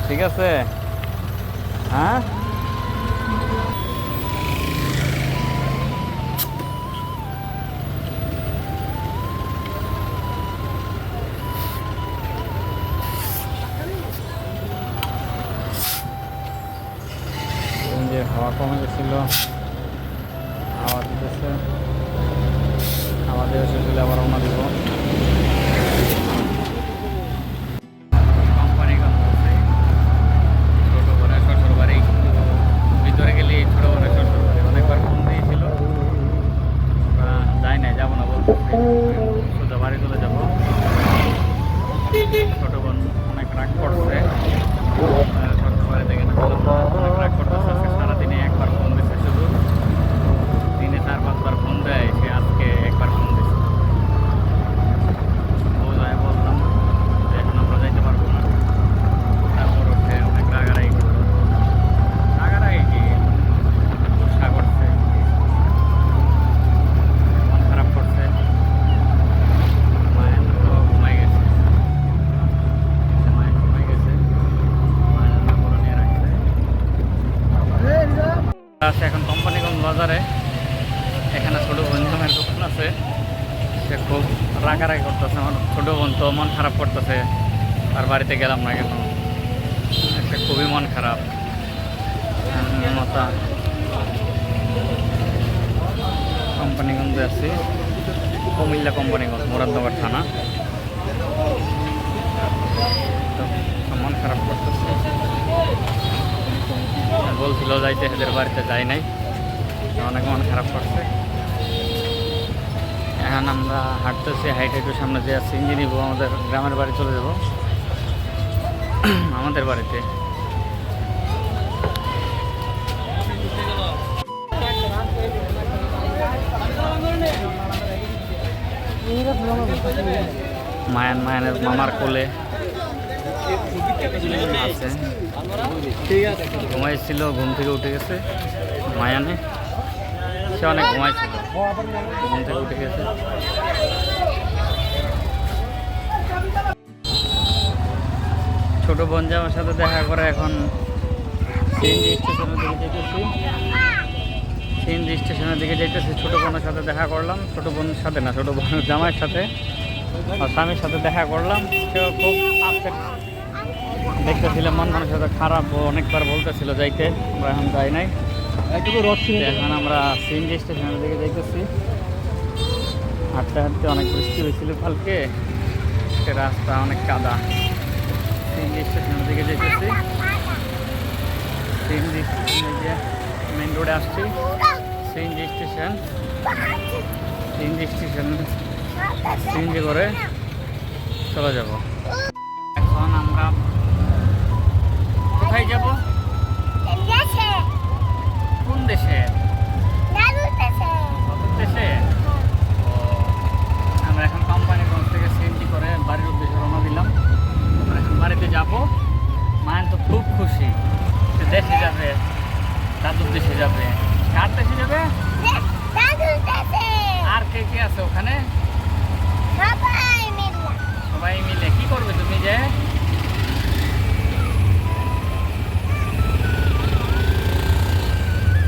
ঠিক আছে। হ্যাঁ যে হাওয়া কমে গেছিল, হাওয়া দিতেছে, হাওয়া দিয়ে শেষ হলে আবার রওনা দিব। কোম্পানিগঞ্জ আছে, ছোটো করে শ্বশুর বাড়ি, একটু ভিতরে গেলে ছোটো করে শ্বশুর বাড়ি। অনেকবার ফোন দিয়েছিল, আমরা যাই নাই, যাবো না বলতেছি, সোজা বাড়ি চলে যাবো। ছোটো বোন অনেক রাগ করছে, শ্বশুর বাড়ি থেকে না অনেক রাগ করতেছে। আজকে সারাদিনে একবার ফোন দিচ্ছে, শুধু দিনে 4-5 বার ফোন দেয়, সে আজকে একবার ফোন দিচ্ছে। বোঝায় বললাম যে এখন আমরা যাইতে পারবো না, তারপর ওঠে অনেক রাগারাগি করলো। রাগারাগি কি, গুসা করছে, মন খারাপ করছে। মায়ের তো ঘুমাই গেছে, মায়ের ঘুমাই গেছে, মায়ের রান্না করে নিয়ে রাখছে। আছে এখন কোম্পানিগঞ্জ বাজারে, এখানে ছোটো বন্ধুমের দোকান আছে। সে খুব রাগারাগি করতেছে, আমার ছোটো বোন তো মন খারাপ করতেছে, আর বাড়িতে গেলাম না কেন, সে খুবই মন খারাপ। মমতা কোম্পানিগঞ্জে আছি, কুমিল্লা কোম্পানিগঞ্জ, মুরাদনগর থানা। তো মন খারাপ করতেছে, বলছিল যাইতে, এদের বাড়িতে যাই নাই, অনেক মন খারাপ করছে। এখন আমরা হাঁটতেছি, হাইটে একটু সামনে যে সিঞ্জি নিব, আমাদের গ্রামের বাড়ি চলে যাব, আমাদের বাড়িতে। মায়ানের মামার কোলে আছে, ঘুমাইছিল, ঘুম থেকে উঠে গেছে মায়ানে, সে অনেক ঘুমাইছিল, ঘুম থেকে উঠে গেছে। ছোট বোন যে আমার সাথে দেখা করে, এখন সিএনজি স্টেশনের দিকে যেতেছি, সিএনজি স্টেশনের দিকে যেতেছি। ছোটো বোনের সাথে দেখা করলাম, ছোটো বোনের সাথে না, ছোটো বোনের জামাইয়ের সাথে আর স্বামীর সাথে দেখা করলাম। সেও খুব আপসেট দেখতেছিলাম, মন সাথে খারাপ, ও অনেকবার বলতেছিল যাইতে, আমরা এখন যাই নাই। এখন আমরা সিএনজি স্টেশনের দিকে যাইতেছি। হাঁটতে হাঁটতে অনেক বৃষ্টি হয়েছিল কালকে, সে রাস্তা অনেক কাদা। সিএনজি স্টেশনের দিকে যেতেছি, সিএনজি স্টেশনে গিয়ে মেন রোডে আসছি। CNG station, CNG station CNG করে চলে যাব। এখন আমরা কোথায় যাব? কোন দেশে? দেশে। আমরা এখন কোম্পানিগঞ্জ থেকে সিএনজি করে বাড়ির উদ্দেশ্যে রওনা দিলাম। আমরা এখন বাড়িতে যাব। মায়ের তো খুব খুশি, সে দেশে যাবে, দাদুর দেশে যাবে। কার দেশে যাবে? আর কে কে আছে ওখানে? সবাই মিলে। কি করবে তুমি যে?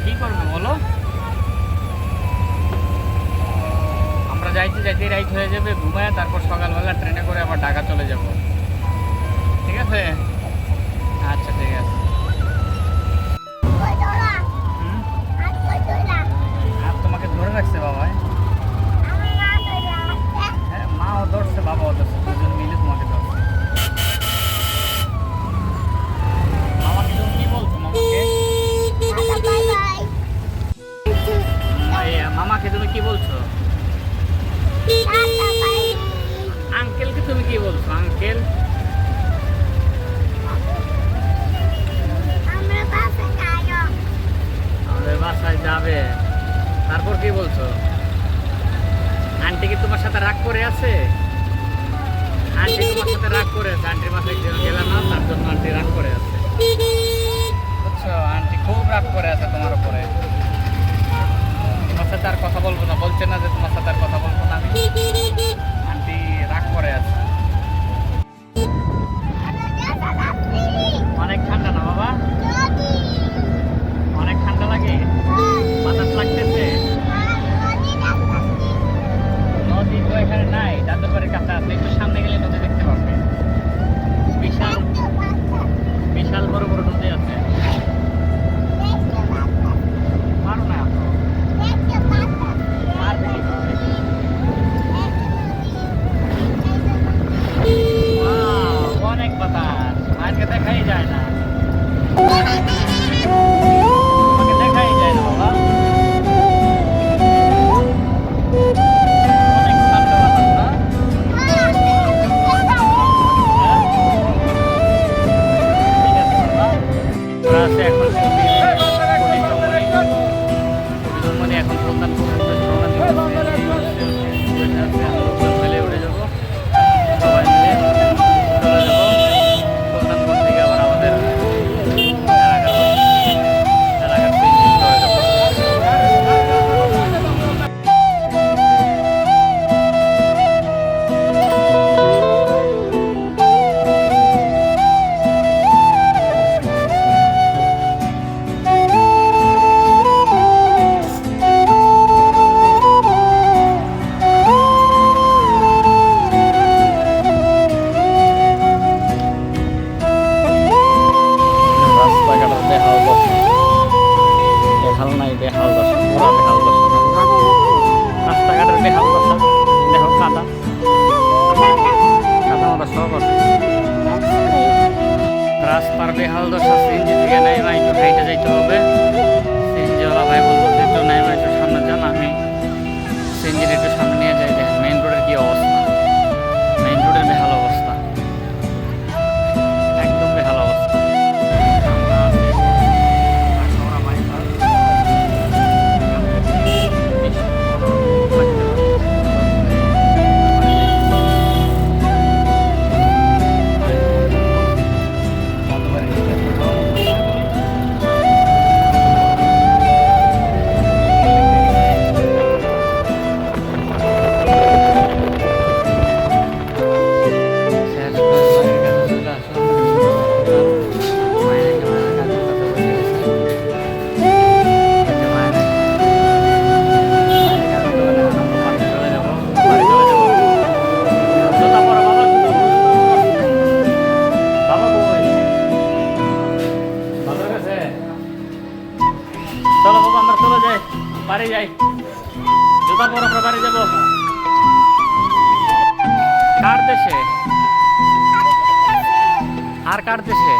কি করবে বলো? আমরা যাইতে যাইতে রাইট হয়ে যাবে, ঘুমায়, তারপর সকালবেলা ট্রেনে করে আবার ঢাকা চলে যাব। ঠিক আছে? আচ্ছা ঠিক আছে। আর তোমাকে ধরে রাখছে বাবাই? হ্যাঁ, মাও ধরছে, বাবাও ধরছে, দুজন মিলে তোমাকে ধরছে। মামাকে তুমি কি বলছো? মামাকে তুমি কি বলছো? আঙ্কেলকে তুমি কি বলছো? আঙ্কেল আমাদের বাসায় যাবে, তারপর কি বলছো? আন্টি কি তোমার সাথে রাগ করে আছে? আন্টি তোমার সাথে রাগ করে আছে, আন্টির বাসায় গেলে না, তার জন্য আন্টি রাগ করে আছে, বুঝছো? আন্টি খুব রাগ করে আছে তোমার উপরে। তোমার সাথে আর কথা বলবো না, বলছে না যে তোমার সাথে আর কথা বলবো না আমি। আন্টি রাগ করে আছে, অনেক আজকে দেখাই যায় না, তোমাকে দেখাই যায় না বাবা। অনেক ঠান্ডা বাতাস না? হ্যাঁ? ঠিক আছে বাবা। ওরা আছে এখন মানে এখন সুলতানপুর উদ্দেশ্যে রওনা দিয়েছে। মিলে উঠে যাবো, সবাই মিলে চলে যাবো সুলতানপুর থেকে আবার আমাদের এলাকার পিকনিক করে যাবো। রাস্তাঘাটের বেহাল দশা, বেহাল নাই বেহাল দশা, পুরা বেহাল দশা। রাস্তাঘাটের বেহাল দশা, দেখো কাদা কাদা মাদা সব আছে। রাস্তার বেহাল দশা, সিএনজি থেকে নেমে একটু হাইটে যাইতে হবে। সিএনজিওয়ালা ভাই বলবো একটু নেমে একটু সামনে যান, আমি সিএনজির একটু সামনে নিয়ে যাই। দেখেন মেইন রোডের কি অবস্থা, মেইন রোডের বেহাল অবস্থা, একদম বেহাল অবস্থা। চলো বাবা আমরা চলে যাই, বাড়ি যাই, জুতা পরে আমরা বাড়ি যাবো। কার দেশে আর কার দেশে?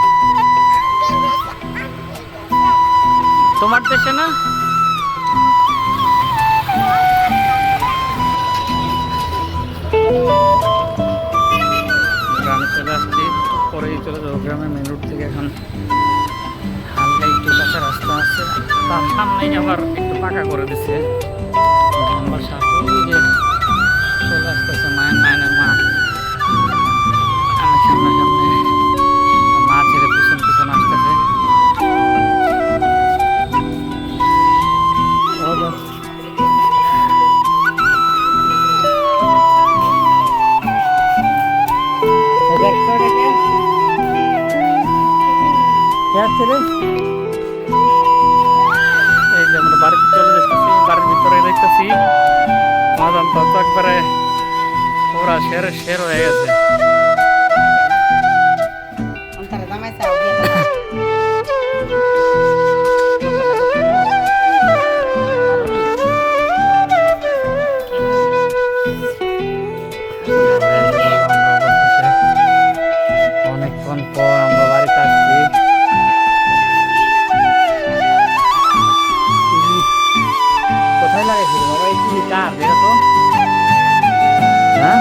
তোমার দেশে না? গ্রামে চলে আসছি, পরেই চলে যাবো গ্রামে। মেন রোড থেকে এখন হালকা একটু কাঁচা রাস্তা আছে, তার সামনেই আবার একটু পাকা করে দিছে। আমার শাশুড়ি যে চলে আসতেছে, মায়ের মা আমার সামনে সামনে, মা ছেড়ে পিছন পিছন আসতেছে। এই যে আমরা বাড়িতে চলে যাচ্ছি, বাড়ির ভিতরে দেখতেছি মাদাম তো একবারে পুরা শের হয়ে গেছে। অনেকক্ষণ পর আমরা বাড়িতে আসছি। কোথায় লাগাইছিল বাবা এই কার দেখো তো? হ্যাঁ